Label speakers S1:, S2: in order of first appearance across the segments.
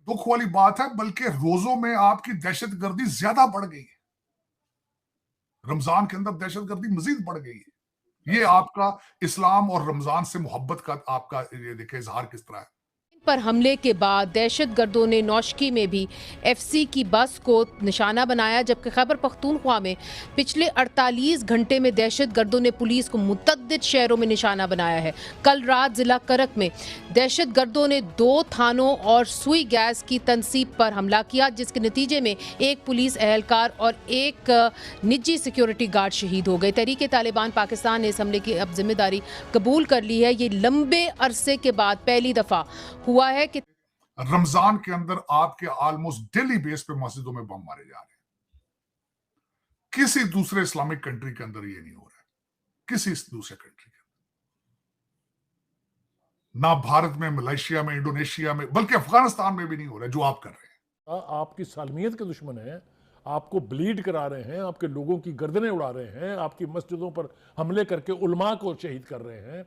S1: दुख वाली बात है, बल्कि रोजों में आपकी दहशतगर्दी ज्यादा बढ़ गई है। रमजान के अंदर दहशतगर्दी मजीद बढ़ गई है। ये आपका इस्लाम और रमजान से मोहब्बत का आपका ये देखिए इजहार किस तरह है।
S2: पर हमले के बाद दहशतगर्दों ने नौशकी में भी एफसी की बस को निशाना बनाया, जबकि खैबर पख्तूनख्वा में पिछले 48 घंटे में दहशतगर्दों ने पुलिस को मुतअद्दिद शहरों में निशाना बनाया है। कल रात जिला करक में दहशतगर्दों ने 2 थानों और सुई गैस की तनसीब पर हमला किया, जिसके नतीजे में एक पुलिस एहलकार और एक निजी सिक्योरिटी गार्ड शहीद हो गए। तहरीक तालिबान पाकिस्तान ने इस हमले की अब जिम्मेदारी कबूल कर ली है। ये लंबे अरसे के बाद पहली दफा हुआ है कि
S1: रमजान के अंदर आपके ऑलमोस्ट डेली बेस पे मस्जिदों में बम मारे जा रहे हैं। किसी दूसरे इस्लामिक कंट्री के अंदर ये नहीं हो रहा है, किसी दूसरे कंट्री के अंदर, ना भारत में, मलेशिया में, इंडोनेशिया में, बल्कि अफगानिस्तान में भी नहीं हो रहा है जो आप कर रहे हैं।
S3: आपकी सालमियत के दुश्मन है, आपको ब्लीड करा रहे हैं, आपके लोगों की गर्दनें उड़ा रहे हैं, आपकी मस्जिदों पर हमले करके उलमा को शहीद कर रहे हैं।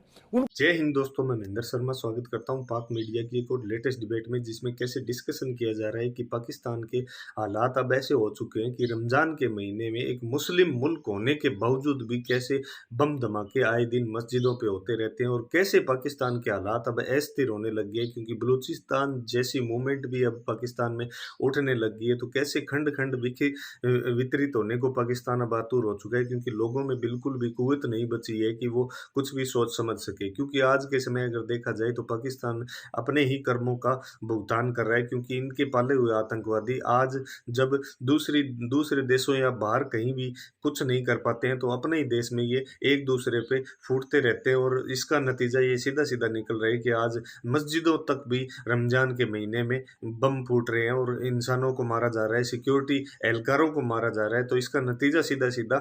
S4: जय हिंद दोस्तों, मैं महेंद्र शर्मा स्वागत करता हूं पाक मीडिया की एक और लेटेस्ट डिबेट में, जिसमें कैसे डिस्कशन किया जा रहा है कि पाकिस्तान के हालात अब ऐसे हो चुके हैं कि रमजान के महीने में एक मुस्लिम मुल्क होने के बावजूद भी कैसे बम धमाके आए दिन मस्जिदों पे होते रहते हैं, और कैसे पाकिस्तान के हालात अब अस्थिर होने लग गए, क्योंकि बलूचिस्तान जैसी मूवमेंट भी अब पाकिस्तान में उठने लग गई है। तो कैसे खंड खंड वितरित होने को पाकिस्तान अब आतुर हो चुका है, क्योंकि लोगों में बिल्कुल भी कुव्वत नहीं बची है कि वो कुछ भी सोच समझ सके। क्योंकि आज के समय अगर देखा जाए तो पाकिस्तान अपने ही कर्मों का भुगतान कर रहा है, क्योंकि इनके पाले हुए आतंकवादी आज जब दूसरे देशों या बाहर कहीं भी कुछ नहीं कर पाते हैं, तो अपने ही देश में ये एक दूसरे पे फूटते रहते हैं। और इसका नतीजा ये सीधा सीधा निकल रहा है कि आज मस्जिदों तक भी रमजान के महीने में बम फूट रहे हैं और इंसानों को मारा जा रहा है, सिक्योरिटी एहलकारों को मारा जा रहा है। तो इसका नतीजा सीधा सीधा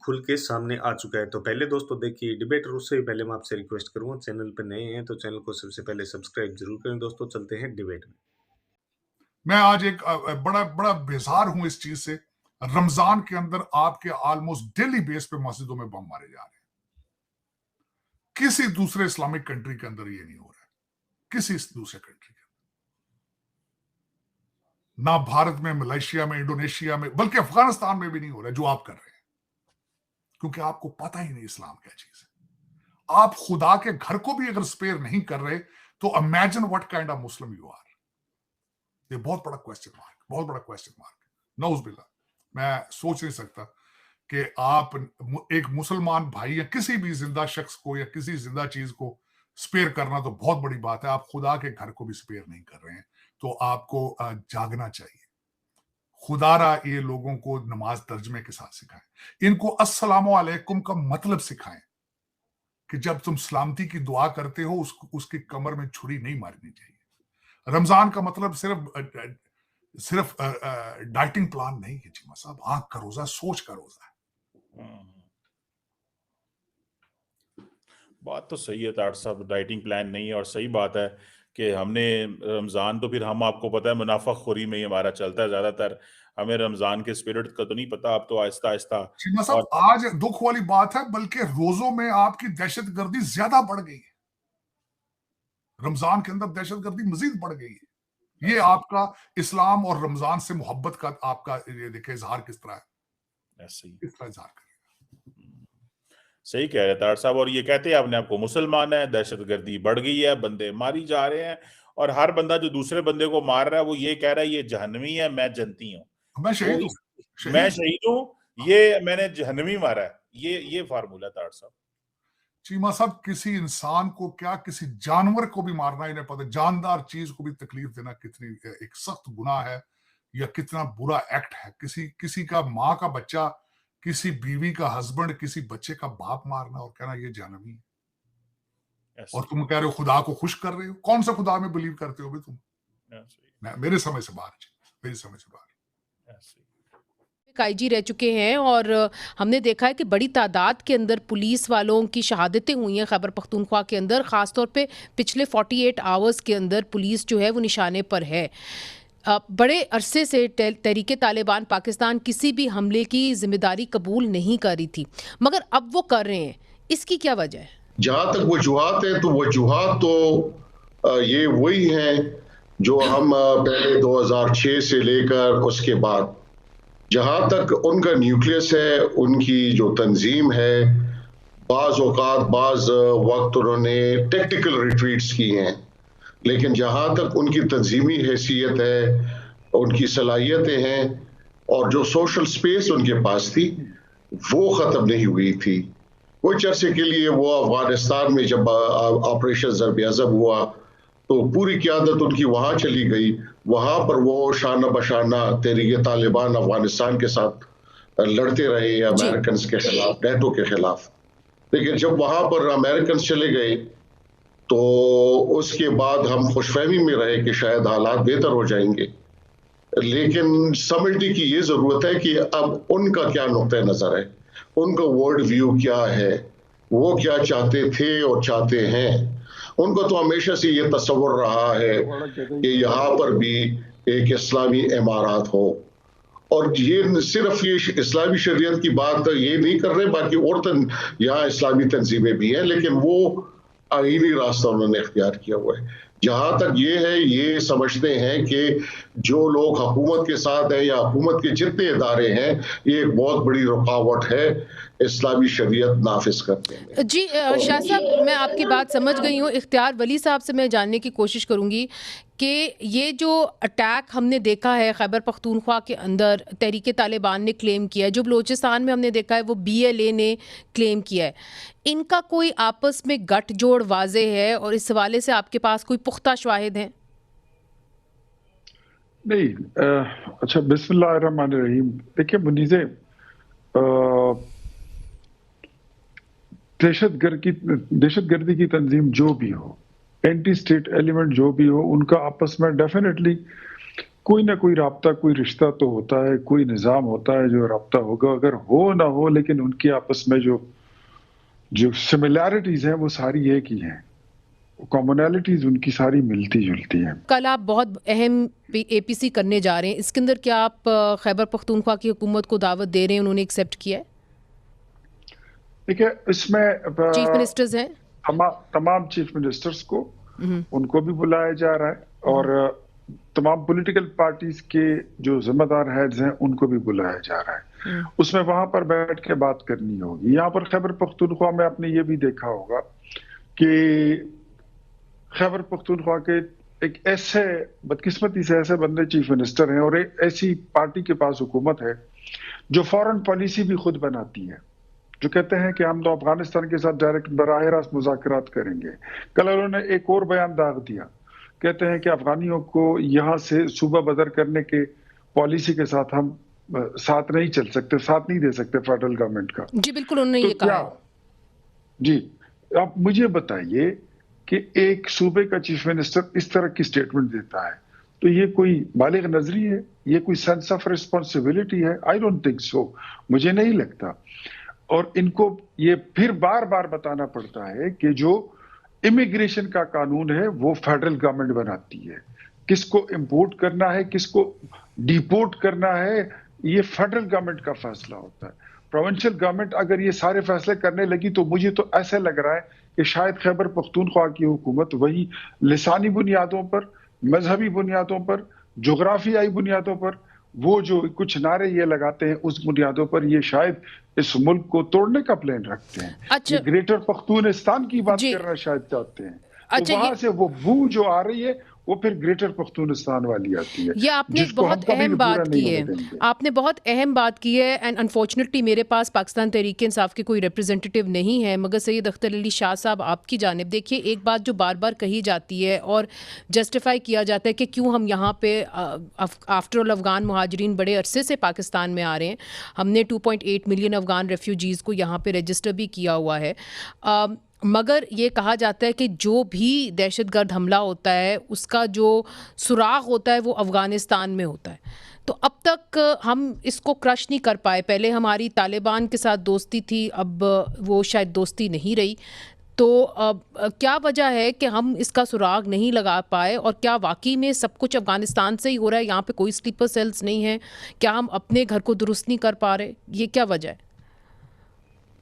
S4: खुल के सामने आ चुका है। तो पहले दोस्तों देखिए डिबेट, उससे पहले मैं आपसे रिक्वेस्ट करूंगा, चैनल पे नए हैं तो चैनल को सबसे पहले सब्सक्राइब जरूर करें। दोस्तों चलते हैं डिबेट में।
S1: मैं आज एक बड़ा बड़ा बेजार हूं इस चीज से। रमजान के अंदर आपके ऑलमोस्ट डेली बेस पे मस्जिदों में बम मारे जा रहे हैं। किसी दूसरे इस्लामिक कंट्री के अंदर ये नहीं हो रहा है, किसी दूसरे कंट्री के अंदर, ना भारत में, मलेशिया में, इंडोनेशिया में, बल्कि अफगानिस्तान में भी नहीं हो रहा है जो आप कर रहे हैं। क्योंकि आपको पता ही नहीं इस्लाम क्या चीज है। आप खुदा के घर को भी अगर स्पेयर नहीं कर रहे, तो imagine what kind of Muslim you are. ये बहुत बड़ा क्वेश्चन मार्क, बहुत बड़ा क्वेश्चन मार्क। नौजुबिल्लाह, मैं सोच नहीं सकता कि आप एक मुसलमान भाई या किसी भी जिंदा शख्स को या किसी जिंदा चीज को स्पेयर करना तो बहुत बड़ी बात है। आप खुदा के घर को भी स्पेयर नहीं कर रहे हैं, तो आपको जागना चाहिए। खुदारा ये लोगों को नमाज तर्जमे के साथ सिखाएं, इनको अस्सलामु अलैकुम का मतलब सिखाएं कि जब तुम सलामती की दुआ करते हो उसकी कमर में छुरी नहीं मारनी चाहिए। रमजान का मतलब सिर्फ डाइटिंग प्लान नहीं है चीमा साहब, आंख का रोजा, सोच का रोजा है।
S5: बात तो सही है तार साहब, डाइटिंग प्लान नहीं है। और सही बात है कि हमने रमजान तो फिर हम आपको पता है मुनाफाखोरी में ही हमारा चलता है ज्यादातर। हमें रमजान के स्पिरिट का तो नहीं पता। अब तो आहिस्ता आहिस्ता
S1: साहब आज दुख वाली बात है, बल्कि रोजों में आपकी दहशतगर्दी ज्यादा बढ़ गई है। रमजान के अंदर दहशतगर्दी मजीद बढ़ गई है। ये आपका इस्लाम और रमजान से मोहब्बत का आपका ये देखिए इजहार किस तरह है, किस तरह इजहार करेगा।
S5: सही कह रहे तार साहब। और ये कहते हैं अपने आपको मुसलमान है, दहशतगर्दी बढ़ गई है, बंदे मारी जा रहे हैं, और हर बंदा जो दूसरे बंदे को मार रहा है वो ये कह रहा है ये जहन्नमी है, मैं जनती हूँ,
S1: मैं शहीद हूँ,
S5: मैं शहीद हूँ, ये मैंने जहन्नमी मारा है। ये फार्मूला तार साहब।
S1: चीमा साहब, किसी इंसान को क्या, किसी जानवर को भी मारना इन्हें पता, जानदार चीज को भी तकलीफ देना कितनी एक सख्त गुनाह है या कितना बुरा एक्ट है। किसी का माँ का बच्चा, किसी बीवी का हस्बैंड, किसी बच्चे का बाप मारना और कहना ये जहन्नमी है। और तुम कह रहे हो खुदा को खुश कर रहे हो। कौन सा खुदा में बिलीव करते हो भी तुम? मेरे समझ से बाहर, मेरी समझ से बाहर।
S2: आईजी रह चुके हैं और हमने देखा है कि बड़ी तादाद के अंदर पुलिस वालों की शहादतें हुई हैं खैबर पख्तूनख्वा के अंदर। ख़ासतौर पे पिछले 48 आवर्स के अंदर पुलिस जो है वो निशाने पर है। बड़े अरसे से तहरीक तालिबान पाकिस्तान किसी भी हमले की जिम्मेदारी कबूल नहीं कर रही थी, मगर अब वो कर रहे हैं। इसकी क्या वजह है?
S6: जहाँ तक वजूहात है तो वजूहात तो ये वही है जो हम पहले 2006 से लेकर उसके बाद जहां तक उनका न्यूक्लियस है, उनकी जो तंजीम है, बाज औकात बाज वक्त उन्होंने टेक्टिकल रिट्रीट्स की हैं, लेकिन जहां तक उनकी तंजीमी हैसियत है, उनकी सलाहियतें हैं और जो सोशल स्पेस उनके पास थी वो ख़त्म नहीं हुई थी। कुछ अरसे के लिए वो अफगानिस्तान में जब ऑपरेशन ज़र्ब-ए-अज़ब हुआ तो पूरी क़यादत उनकी वहाँ चली गई। वहाँ पर वो शाना बशाना तहरीक तालिबान अफगानिस्तान के साथ लड़ते रहे अमेरिकन के खिलाफ, नेटो के खिलाफ। लेकिन जब वहाँ पर अमेरिकन चले गए तो उसके बाद हम खुशफहमी में रहे कि शायद हालात बेहतर हो जाएंगे, लेकिन समझने की ये ज़रूरत है कि अब उनका क्या नुक्ता नज़र है, उनका वर्ल्ड व्यू क्या है, वो क्या चाहते थे और चाहते हैं। उनको तो हमेशा से ये तस्वर रहा है कि यहाँ पर भी एक इस्लामी इमारात हो, और ये सिर्फ ये इस्लामी शरीयत की बात ये नहीं कर रहे, बाकी और यहाँ इस्लामी तंजीमें भी हैं, लेकिन वो आईनी रास्ता उन्होंने इख्तियार किया हुआ है। जहां तक ये है, ये समझते हैं कि जो लोग हुकूमत के साथ हैं या हुकूमत के जितने इदारे हैं, ये एक बहुत बड़ी रुकावट है इस्लामी शरीयत नाफिज करने में।
S2: जी शाह साहब, मैं आपकी बात समझ गई हूँ। इख्तियार वली साहब से मैं जानने की कोशिश करूँगी कि ये जो अटैक हमने देखा है खैबर पख्तूनख्वा के अंदर, तहरीक तालिबान ने क्लेम किया है, जो बलोचिस्तान में हमने देखा है वो BLA ने क्लेम किया है, इनका कोई आपस में गठजोड़ वाज़े है और इस हवाले से आपके पास कोई पुख्ता शवाहिद हैं?
S7: नहीं, अच्छा, बिस्मिल्लाहिर्रहमानिर्रहीम। देखिए मुनीज़े, दहशतगर्दी की तंजीम जो भी हो, एंटी स्टेट एलिमेंट जो भी हो, उनका आपस में डेफिनेटली कोई ना कोई राब्ता, कोई रिश्ता तो होता है, कोई निज़ाम होता है जो राब्ता होगा, अगर हो ना हो, लेकिन उनकी आपस में जो सिमिलैरिटीज हैं वो सारी एक ही हैं, कॉमनैलिटीज उनकी सारी मिलती जुलती हैं।
S2: कल आप बहुत अहम APC करने जा रहे हैं, इसके अंदर क्या आप खैबर पख्तूनख्वा की हुकूमत को दावत दे रहे हैं? उन्होंने एक्सेप्ट किया है?
S7: देखिए, इसमें
S2: चीफ मिनिस्टर्स हैं,
S7: तमाम चीफ मिनिस्टर्स को उनको भी बुलाया जा रहा है, और तमाम पॉलिटिकल पार्टीज के जो जिम्मेदार हेड्स हैं उनको भी बुलाया जा रहा है। उसमें वहां पर बैठ के बात करनी होगी। यहाँ पर खैबर पख्तूनख्वा में आपने ये भी देखा होगा कि खैबर पख्तूनख्वा के एक ऐसे बदकिस्मती से ऐसे बंदे चीफ मिनिस्टर हैं और एक ऐसी पार्टी के पास हुकूमत है जो फॉरेन पॉलिसी भी खुद बनाती है, जो कहते हैं कि हम तो अफगानिस्तान के साथ डायरेक्ट बराह रास्त मुज़ाकरात करेंगे। कल उन्होंने एक और बयान दाग दिया, कहते हैं कि अफगानियों को यहाँ से सूबा बदर करने के पॉलिसी के साथ हम साथ नहीं चल सकते, साथ नहीं दे सकते फेडरल गवर्नमेंट का।
S2: जी बिल्कुल, उन्होंने
S7: तो
S2: ये कहा।
S7: जी, आप मुझे बताइए कि एक सूबे का चीफ मिनिस्टर इस तरह की स्टेटमेंट देता है, तो ये कोई बालिग नजरी है? ये कोई सेंस ऑफ रिस्पॉन्सिबिलिटी है? आई डोंट थिंक सो, मुझे नहीं लगता। और इनको ये फिर बार बार बताना पड़ता है कि जो इमिग्रेशन का कानून है वो फेडरल गवर्नमेंट बनाती है, किसको इंपोर्ट करना है, किसको डिपोर्ट करना है, ये फेडरल गवर्नमेंट का फैसला होता है। प्रोविंशियल गवर्नमेंट अगर ये सारे फैसले करने लगी तो मुझे तो ऐसा लग रहा है कि शायद खैबर पख्तूनख्वा की हुकूमत वही लिसानी बुनियादों पर, मजहबी बुनियादों पर, जोग्राफियाई बुनियादों पर, वो जो कुछ नारे ये लगाते हैं उस बुनियादों पर ये शायद इस मुल्क को तोड़ने का प्लान रखते हैं।
S2: अच्छा,
S7: ये ग्रेटर पख्तूनिस्तान की बात करना शायद चाहते हैं। तो वहां से वो बू जो आ रही है वो फिर ग्रेटर पख्तूनिस्तान वाली आती है।
S2: ये आपने बहुत अहम बात की है, आपने बहुत अहम बात की है। एंड अनफॉर्चुनेटली मेरे पास पाकिस्तान तहरीक इंसाफ के कोई रिप्रेजेंटेटिव नहीं है, मगर सैयद अख्तर अली शाह साहब आपकी जानिब देखिए, एक बात जो बार बार कही जाती है और जस्टिफाई किया जाता है कि क्यों हम यहाँ पे आफ्टर ऑल अफगान मुहाजिरीन बड़े अरसे से पाकिस्तान में आ रहे हैं, हमने 2.8 मिलियन अफगान रेफ्यूजीज़ को यहाँ पे रजिस्टर भी किया हुआ है, मगर ये कहा जाता है कि जो भी दहशतगर्द हमला होता है उसका जो सुराग होता है वो अफ़गानिस्तान में होता है। तो अब तक हम इसको क्रश नहीं कर पाए। पहले हमारी तालिबान के साथ दोस्ती थी, अब वो शायद दोस्ती नहीं रही। तो क्या वजह है कि हम इसका सुराग नहीं लगा पाए, और क्या वाकई में सब कुछ अफ़गानिस्तान से ही हो रहा है? यहाँ पे कोई स्लीपर सेल्स नहीं है? क्या हम अपने घर को दुरुस्त नहीं कर पा रहे? ये क्या वजह है?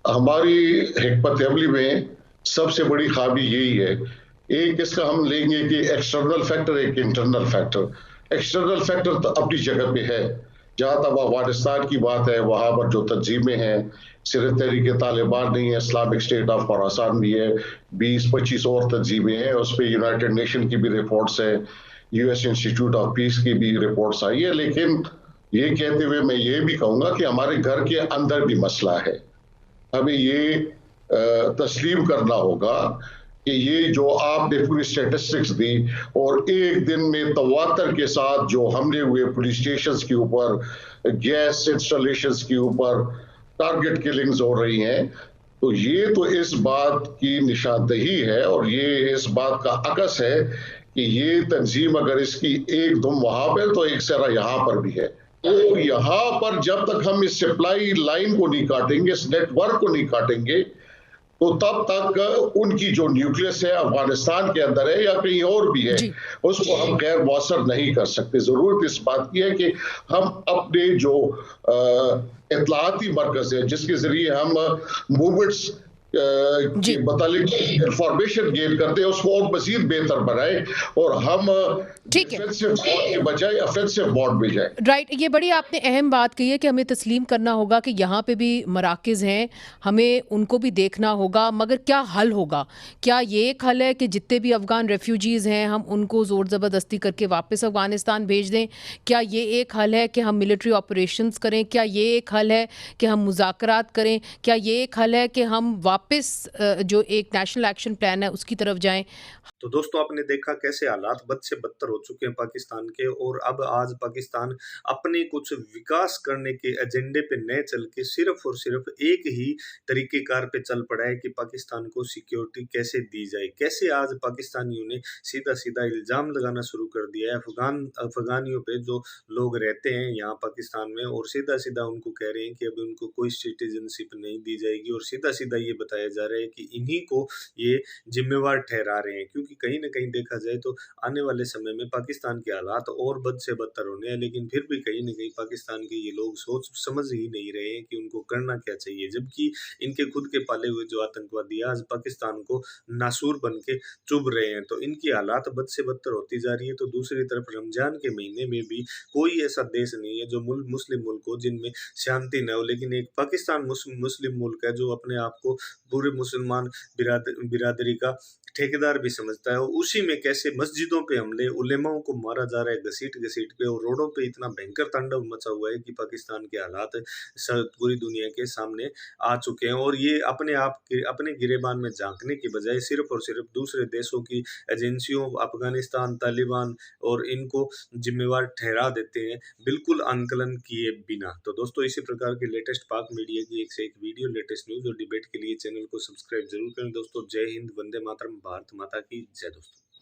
S6: हमारी हिकमत अमली में सबसे बड़ी खामी यही है एक इसका हम लेंगे कि एक्सटर्नल फैक्टर, एक इंटरनल फैक्टर। एक्सटर्नल फैक्टर तो अपनी जगह पे है। जहां तक अफगानिस्तान की बात है, वहां पर जो तंजीमें हैं, सिर्फ तहरीक तालिबान नहीं है, इस्लामिक स्टेट ऑफ खुरासान भी है, 20-25 और तंजीमें हैं। उस पर यूनाइटेड नेशन की भी रिपोर्ट्स है, यूएस इंस्टीट्यूट ऑफ पीस की भी रिपोर्ट्स आई है। लेकिन ये कहते हुए मैं ये भी कहूंगा कि हमारे घर के अंदर भी मसला है। हमें ये तस्लीम करना होगा कि ये जो आपने पूरी स्टेटिस्टिक्स दी और एक दिन में तवातर के साथ जो हमले हुए पुलिस स्टेशंस के ऊपर, गैस इंस्टॉलेशंस के ऊपर टारगेट किलिंग्स हो रही हैं, तो ये तो इस बात की निशानदही है और ये इस बात का अकस है कि ये तंजीम अगर इसकी एक दुम वहां पर तो एक सारा यहां पर भी है। तो यहां पर जब तक हम इस सप्लाई लाइन को नहीं काटेंगे, इस नेटवर्क को नहीं काटेंगे, तो तब तक उनकी जो न्यूक्लियस है अफगानिस्तान के अंदर है या कहीं और भी है, उसको हम गैर मौसर नहीं कर सकते। जरूरत इस बात की है कि हम अपने जो इतलाती मरकज है, जिसके जरिए हम मूवमेंट्स के मतलब इंफॉर्मेशन गेन करते हैं, उसको और मजीद बेहतर बनाए और हम डिफेंसिव मोड के बजाय ऑफेंसिव मोड में जाए।
S2: राइट, ये बड़ी आपने अहम बात कही है कि हमें तस्लीम करना होगा कि यहाँ पे भी मराकज़ हैं, हमें उनको भी देखना होगा। मगर क्या हल होगा? क्या ये एक हल है कि जितने भी अफ़गान रेफ्यूजीज़ हैं हम उनको ज़ोर ज़बरदस्ती करके वापस अफ़गानिस्तान भेज दें? क्या ये एक हल है कि हम मिलिट्री ऑपरेशंस करें? क्या ये एक हल है कि हम मुज़ाकरात करें? क्या ये एक हल है कि हम वापस जो एक नेशनल एक्शन प्लान है उसकी तरफ जाएं?
S4: तो दोस्तों, आपने देखा कैसे हालात बद से बदतर हो चुके हैं पाकिस्तान के, और अब आज पाकिस्तान अपने कुछ विकास करने के एजेंडे पे न चल के सिर्फ और सिर्फ एक ही तरीकेकार पे चल पड़ा है कि पाकिस्तान को सिक्योरिटी कैसे दी जाए। कैसे आज पाकिस्तानियों ने सीधा सीधा इल्जाम लगाना शुरू कर दिया है अफगानियों पे जो लोग रहते हैं यहाँ पाकिस्तान में, और सीधा सीधा उनको कह रहे हैं कि अब उनको कोई सिटीजनशिप नहीं दी जाएगी, और सीधा सीधा ये बताया जा रहा है कि इन्हीं को ये जिम्मेवार ठहरा रहे हैं। क्योंकि कहीं ना कहीं देखा जाए तो आने वाले समय में पाकिस्तान के हालात और बद से बदतर होने हैं, लेकिन फिर भी कहीं ना कहीं पाकिस्तान के ये लोग सोच समझ ही नहीं रहे हैं कि उनको करना क्या चाहिए, जबकि इनके खुद के पाले हुए जो आतंकवादी आज पाकिस्तान को नासूर बन के चुभ रहे हैं। तो इनकी हालात बद से बदतर होती जा रही है। तो दूसरी तरफ रमजान के महीने में भी कोई ऐसा देश नहीं है जो मुस्लिम मुल्क हो जिनमें शांति न हो, लेकिन एक पाकिस्तान मुस्लिम मुल्क है जो अपने आप को पूरे मुसलमान बिरादरी का ठेकेदार भी समझता है। उसी में कैसे मस्जिदों पे हमले, उलेमाओं को मारा जा रहा है घसीट घसीट पे, और रोडों पे इतना भयंकर तांडव मचा हुआ है कि पाकिस्तान के हालात पूरी दुनिया के सामने आ चुके हैं। और ये अपने आप के अपने गिरेबान में झांकने की बजाय सिर्फ और सिर्फ दूसरे देशों की एजेंसियों, अफगानिस्तान, तालिबान और इनको जिम्मेवार ठहरा देते हैं बिल्कुल आंकलन किए बिना। तो दोस्तों, इसी प्रकार के लेटेस्ट पाक मीडिया की एक से एक वीडियो, लेटेस्ट न्यूज और डिबेट के लिए चैनल को सब्सक्राइब जरूर करें। दोस्तों, जय हिंद, वंदे मातरम, भारत माता की जय। दोस्तों।